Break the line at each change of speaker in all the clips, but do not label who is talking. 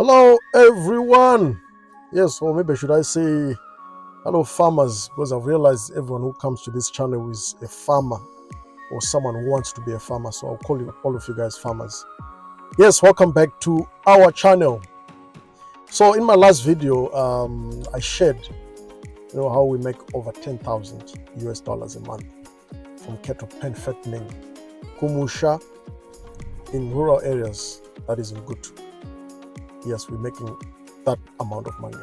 Hello, everyone. Yes, or maybe should I say hello, farmers, because I've realized everyone who comes to this channel is a farmer or someone who wants to be a farmer. So I'll call you all of you guys farmers. Yes, welcome back to our channel. So in my last video, I shared, how we make over 10,000 US dollars a month from cattle pen fattening, Kumusha, in rural areas, that is in Gutu. Yes, we're making that amount of money.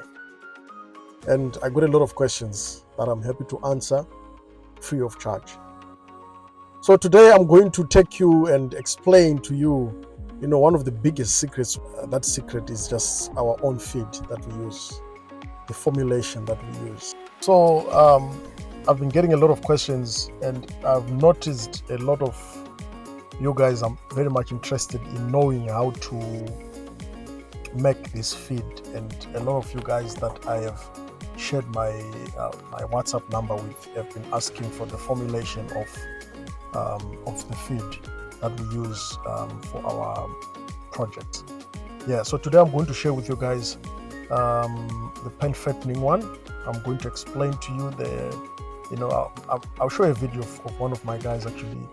And I got a lot of questions that I'm happy to answer free of charge. So today I'm going to take you and explain to you, one of the biggest secrets. That secret is just our own feed that we use, the formulation that we use. So I've been getting a lot of questions, and I've noticed a lot of you guys are very much interested in knowing how to make this feed, and a lot of you guys that I have shared my WhatsApp number with have been asking for the formulation of the feed that we use for our project. Yeah, so today I'm going to share with you guys the pen fattening one. I'm going to explain to you I'll show a video of one of my guys actually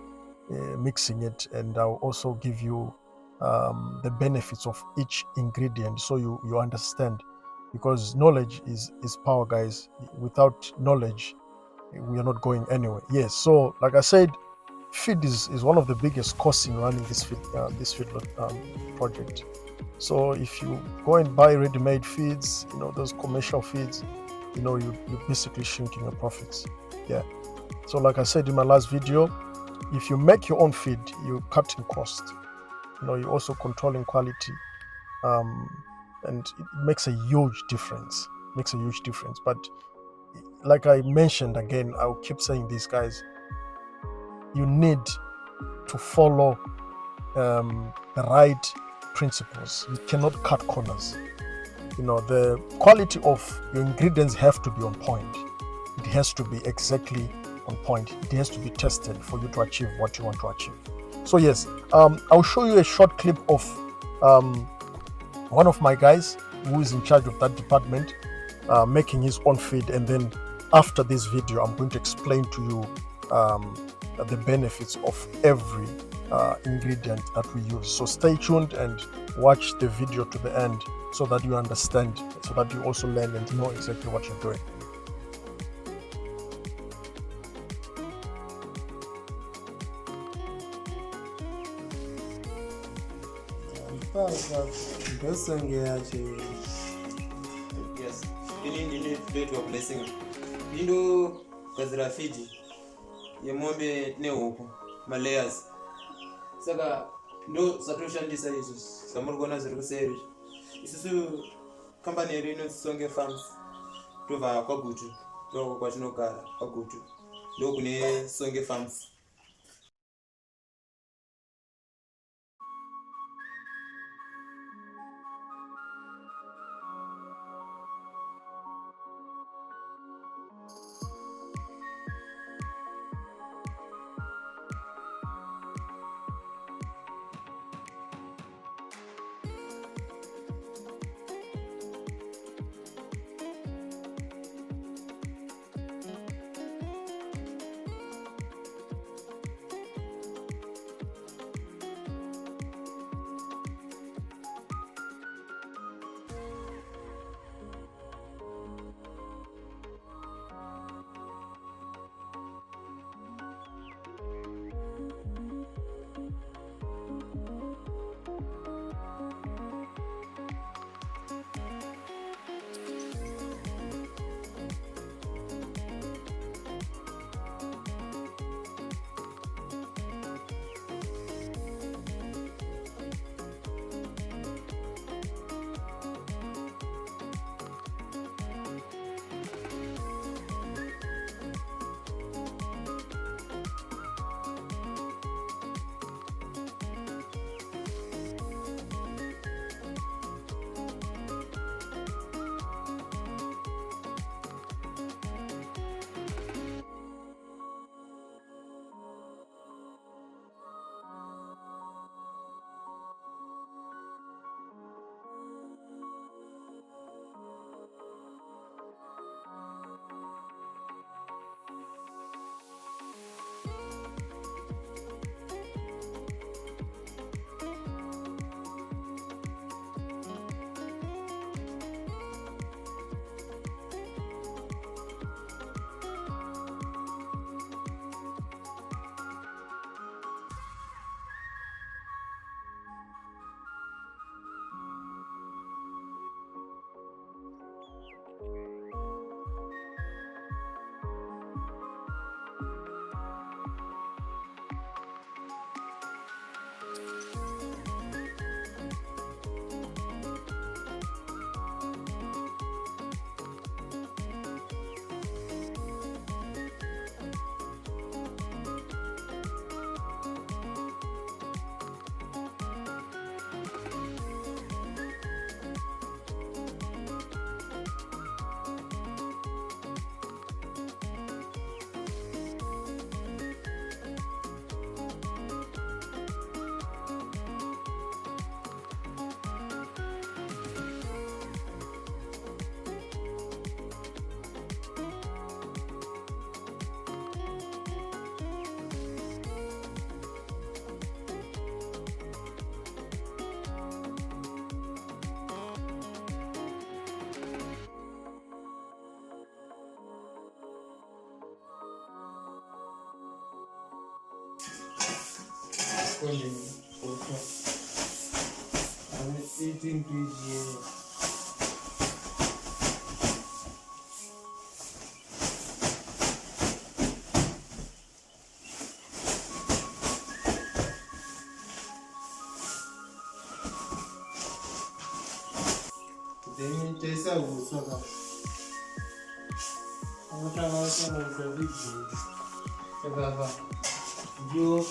mixing it, and I'll also give you the benefits of each ingredient so you understand, because knowledge is power, guys. Without knowledge we are not going anywhere. Yes, so like I said, feed is one of the biggest costs in running this feedlot project. So if you go and buy ready-made feeds, those commercial feeds, you're basically shrinking your profits. Yeah, so like I said in my last video, if you make your own feed, you're cutting cost. You're also controlling quality, and it makes a huge difference. But like I mentioned again, I'll keep saying this, guys. You need to follow the right principles. You cannot cut corners. The quality of your ingredients have to be on point. It has to be exactly on point. It has to be tested for you to achieve what you want to achieve. So yes, I'll show you a short clip of one of my guys who is in charge of that department making his own feed, and then after this video I'm going to explain to you the benefits of every ingredient that we use. So stay tuned and watch the video to the end so that you understand, so that you also learn and know exactly what you're doing.
Yes, you need to do a blessing. Kazira feed yemombe nehuku malayers saka ndo satoshandisa izvo samuri kuona zviri kuseri. Isusu kambani yedu inonzi Sonke farms, tobva kwaGutu, ndoko kwatinogara kwaGutu, ndo kune Sonke farms. responding also. I'm eating PG. Then taste a wood. I'm trying to big. You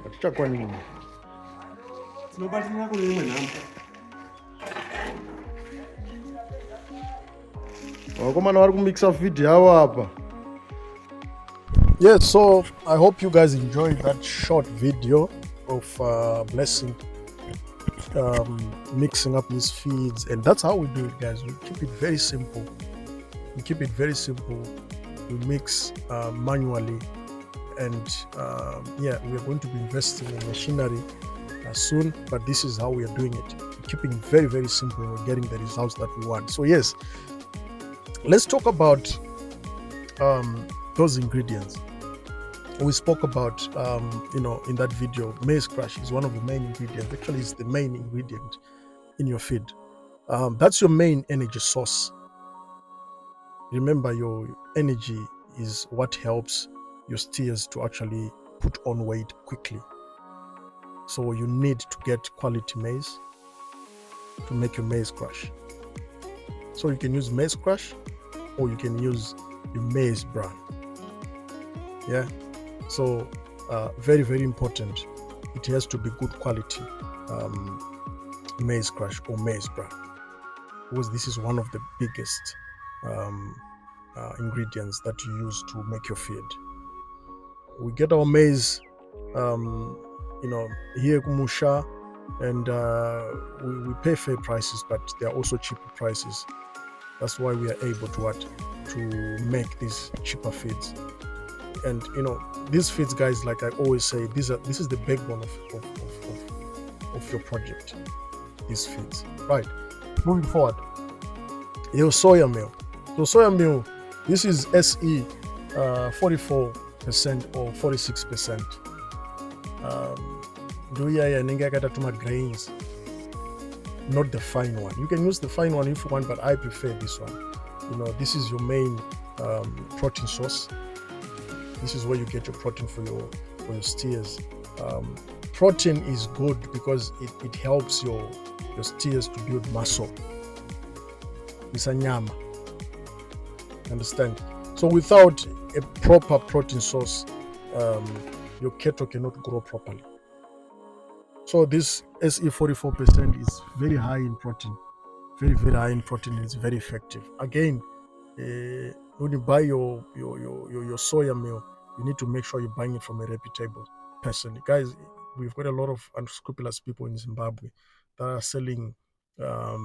Atichakwanini.
tinobatirana kune imwe nhambo.
Vakomana vari kumixa feed yavo apa. Yes, so I hope you guys enjoyed that short video of Blessing mixing up his feeds, and that's how we do it, guys. We keep it very simple. We mix manually, and yeah, we are going to be investing in machinery soon, but this is how we are doing it. We're keeping it very, very simple, and we're getting the results that we want. So yes, let's talk about those ingredients. We spoke about, in that video, Maize Crush is one of the main ingredients. Actually, it's the main ingredient in your feed. That's your main energy source. Remember, your energy is what helps your steers to actually put on weight quickly. So you need to get quality maize to make your Maize Crush. So you can use Maize Crush, or you can use your maize bran. Yeah. So very, very important. It has to be good quality Maize Crush or maize bran, because this is one of the biggest ingredients that you use to make your feed. We get our maize, here kumusha, and we pay fair prices, but there are also cheaper prices. That's why we are able to make these cheaper feeds. And these feeds, guys, like I always say, this is the backbone of your project. These feeds, right? Moving forward, your soya meal. So soya meal, this is SE 44% or 46%. Grains, not the fine one. You can use the fine one if you want, but I prefer this one. This is your main protein source. This is where you get your protein for your steers. Protein is good because it helps your steers to build muscle. It's a nyama. Understand? So without a proper protein source, your cattle cannot grow properly. So this SE 44% is very high in protein. Very, very high in protein. It's very effective. Again, when you buy your soya meal, you need to make sure you're buying it from a reputable person. Guys, we've got a lot of unscrupulous people in Zimbabwe that are selling, bad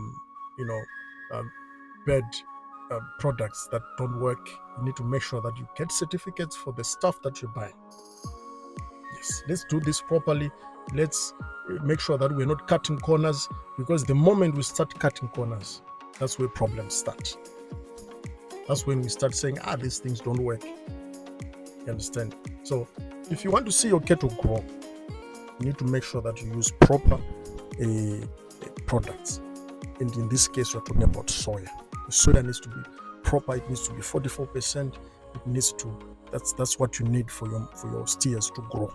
products that don't work. You need to make sure that you get certificates for the stuff that you buy. Yes, let's do this properly. Let's make sure that we're not cutting corners, because the moment we start cutting corners, that's where problems start. That's when we start saying, these things don't work. You understand? So if you want to see your cattle grow, you need to make sure that you use proper products. And in this case, we're talking about soya. The soya needs to be proper. It needs to be 44%. It needs to. That's what you need for your steers to grow.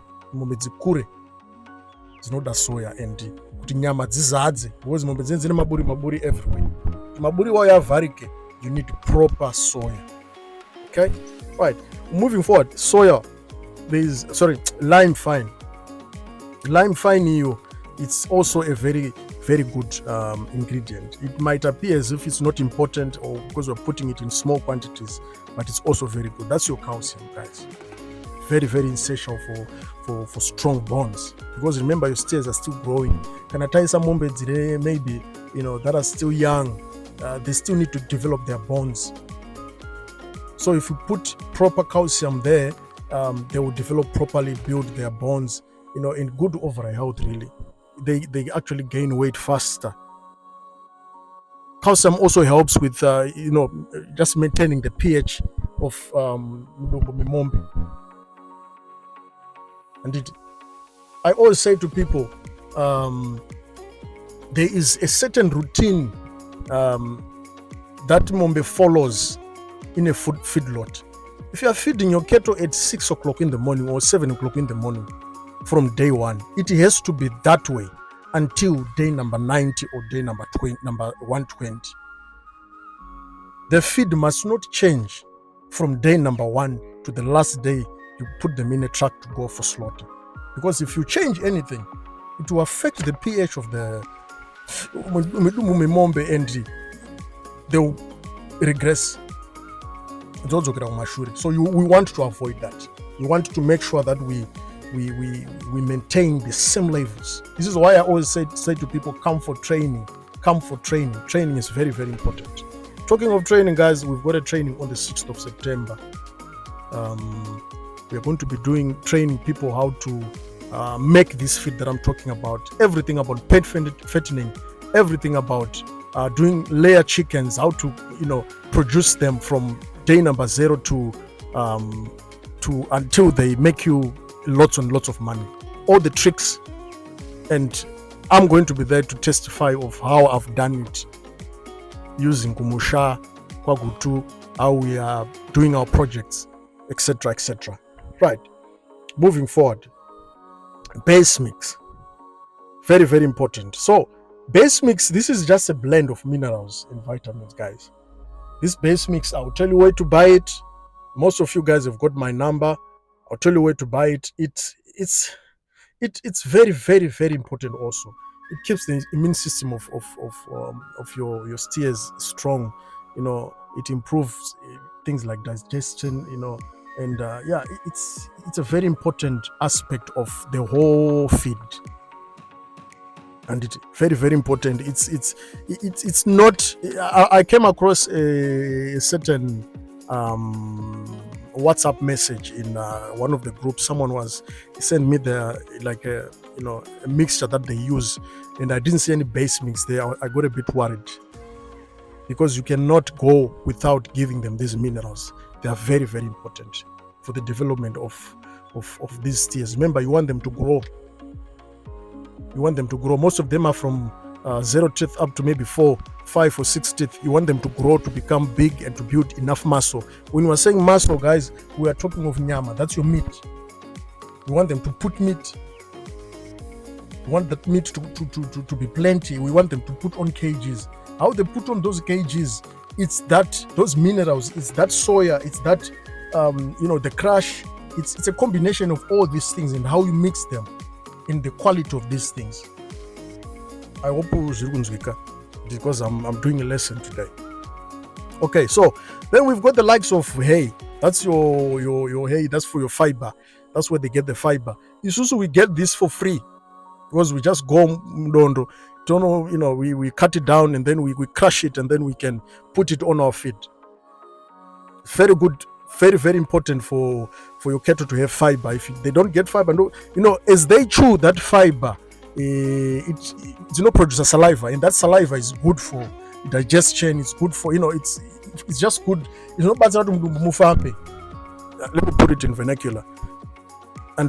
It's not that soya and kuti nyama dzizadze, because mombe dzine maburi everywhere. Maburi waya varike. You need proper soya. Okay, right. Moving forward, soya. Lime fine. Lime fine, it's also a very, very good ingredient. It might appear as if it's not important, or because we're putting it in small quantities, but it's also very good. That's your calcium, guys. Very, very essential for strong bones. Because remember, your steers are still growing. Can I tell you some moments maybe that are still young? They still need to develop their bones. So if you put proper calcium there, they will develop properly, build their bones, in good overall health, really. They actually gain weight faster. Calcium also helps with, just maintaining the pH of mombe. And I always say to people, there is a certain routine that mombe follows in a feedlot. If you are feeding your cattle at 6 o'clock in the morning or 7 o'clock in the morning from day one, it has to be that way until day number 90 or day number 120. The feed must not change from day number 1 to the last day you put them in a truck to go for slaughter. Because if you change anything, it will affect the pH of the mombe and they will regress. So we want to avoid that. We want to make sure that we maintain the same levels. This is why I always say to people, come for training. Training is very, very important. Talking of training, guys, we've got a training on the 6th of September. We are going to be training people how to make this feed that I'm talking about. Everything about pet fattening, everything about doing layer chickens, how to produce them from day number 0 to until they make you lots and lots of money. All the tricks, and I'm going to be there to testify of how I've done it using Kumusha, Gutu, how we are doing our projects, etc., etc. Right. Moving forward, base mix, very, very important. So base mix, this is just a blend of minerals and vitamins, guys. This base mix, I'll tell you where to buy it. Most of you guys have got my number. I'll tell you where to buy it. It's very, very, very important also. It keeps the immune system of your steers strong. It improves things like digestion, and it's a very important aspect of the whole feed. And it's very, very important. It's not. I came across a certain WhatsApp message in one of the groups. Someone sent me a mixture that they use, and I didn't see any base mix there. I got a bit worried because you cannot go without giving them these minerals. They are very, very important for the development of these steers. Remember, you want them to grow. Most of them are from 0 teeth up to maybe 4, 5 or 6 teeth. You want them to grow, to become big, and to build enough muscle. When we're saying muscle, guys, we are talking of nyama. That's your meat. You want them to put meat. You want that meat to be plenty. We want them to put on kgs. How they put on those kgs, it's those minerals, it's that soya, it's that the crush. It's a combination of all these things and how you mix them in the quality of these things. I hope because I'm doing a lesson today. Okay, so then we've got the likes of hay. That's your hay. That's for your fiber. That's where they get the fiber. Isusu, we get this for free because we just go we cut it down and then we crush it and then we can put it on our feed. Very good. Very, very important for your cattle to have fiber. If they don't get fiber, as they chew that fiber, it produces saliva, and that saliva is good for digestion. It's good for it's just good. It's not bad to move up. Let me put it in vernacular. And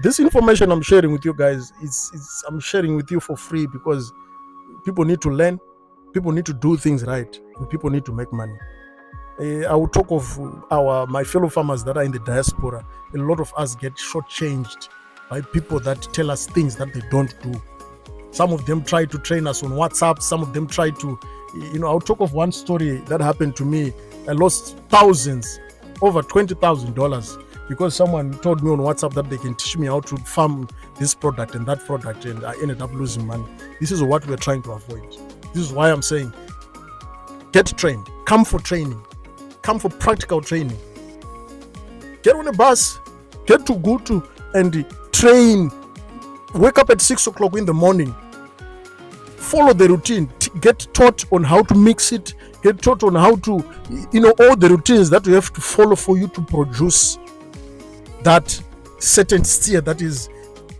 this information I'm sharing with you guys, I'm sharing with you for free because people need to learn, people need to do things right, and people need to make money. I will talk of my fellow farmers that are in the diaspora. A lot of us get shortchanged by people that tell us things that they don't do. Some of them try to train us on WhatsApp. Some of them try to, I'll talk of one story that happened to me. I lost thousands, over $20,000, because someone told me on WhatsApp that they can teach me how to farm this product and that product, and I ended up losing money. This is what we're trying to avoid. This is why I'm saying, get trained, come for training. Come for practical training. Get on a bus, get to Gutu and train. Wake up at 6 o'clock in the morning. Follow the routine. Get taught on how to mix it. get taught on how to, all the routines that you have to follow for you to produce that certain steer that is,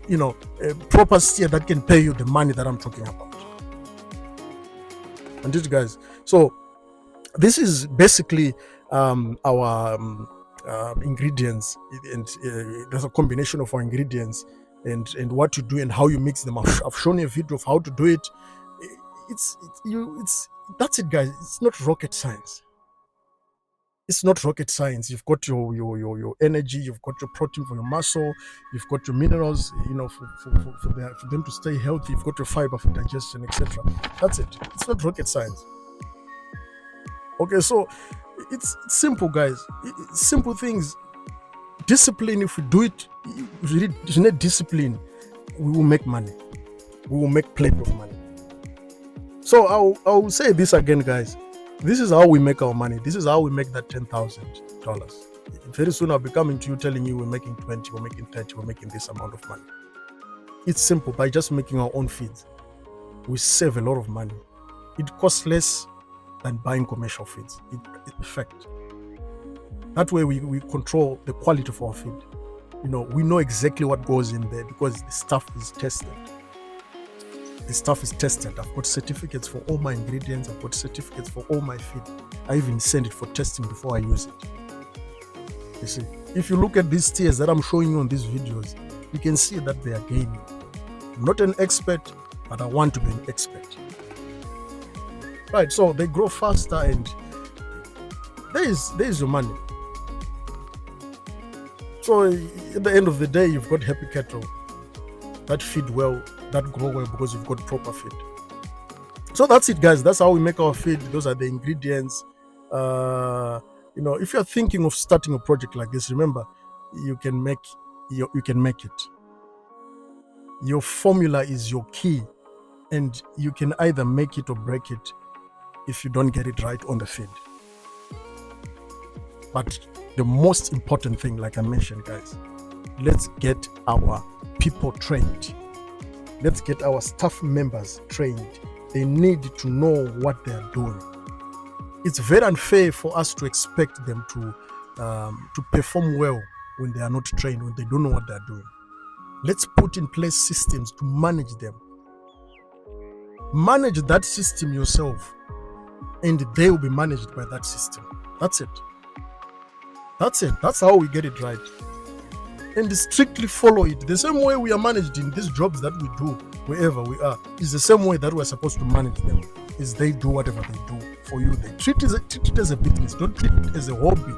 a proper steer that can pay you the money that I'm talking about. And this, guys, so this is basically our ingredients, and there's a combination of our ingredients and what you do and how you mix them. I've shown you a video of how to do it. That's it, guys. It's not rocket science. It's not rocket science. You've got your energy, you've got your protein for your muscle, you've got your minerals, for them to stay healthy, you've got your fiber for digestion, etc. That's it. It's not rocket science. Okay, so it's simple, guys. It's simple things. Discipline, if we do it, if you need discipline, we will make money. We will make plenty of money. So I'll say this again, guys. This is how we make our money. This is how we make that $10,000. Very soon I'll be coming to you telling you we're making 20, we're making 30, we're making this amount of money. It's simple. By just making our own feeds, we save a lot of money. It costs less than buying commercial feeds. In fact, that way we control the quality of our feed. We know exactly what goes in there because the stuff is tested. The stuff is tested. I've got certificates for all my ingredients. I've got certificates for all my feed. I even send it for testing before I use it. You see, if you look at these steers that I'm showing you on these videos, you can see that they are gaining. I'm not an expert, but I want to be an expert. Right, so they grow faster and there is your money. So at the end of the day, you've got happy cattle that feed well, that grow well because you've got proper feed. So that's it, guys. That's how we make our feed. Those are the ingredients. If you're thinking of starting a project like this, remember, you can make it. Your formula is your key, and you can either make it or break it if you don't get it right on the feed. But the most important thing, like I mentioned, guys, let's get our people trained. Let's get our staff members trained. They need to know what they are doing. It's very unfair for us to expect them to perform well when they are not trained, when they don't know what they are doing. Let's put in place systems to manage them. Manage that system yourself, and they will be managed by that system. That's it. That's how we get it right. And strictly follow it. The same way we are managed in these jobs that we do, wherever we are, is the same way that we're supposed to manage them. Is they do whatever they do for you. They treat it as a business. Don't treat it as a hobby.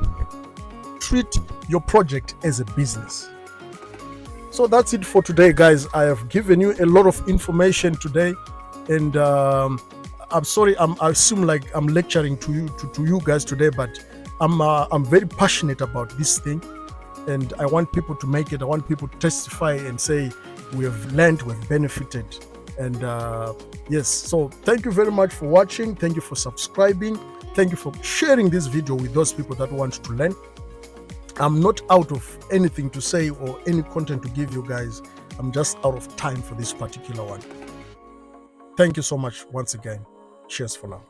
Treat your project as a business. So that's it for today, guys. I have given you a lot of information today, and I'm sorry. I assume like I'm lecturing to you guys today, but I'm very passionate about this thing. And I want people to make it. I want people to testify and say, we have learned, we've benefited. And yes, so thank you very much for watching. Thank you for subscribing. Thank you for sharing this video with those people that want to learn. I'm not out of anything to say or any content to give you guys. I'm just out of time for this particular one. Thank you so much once again. Cheers for now.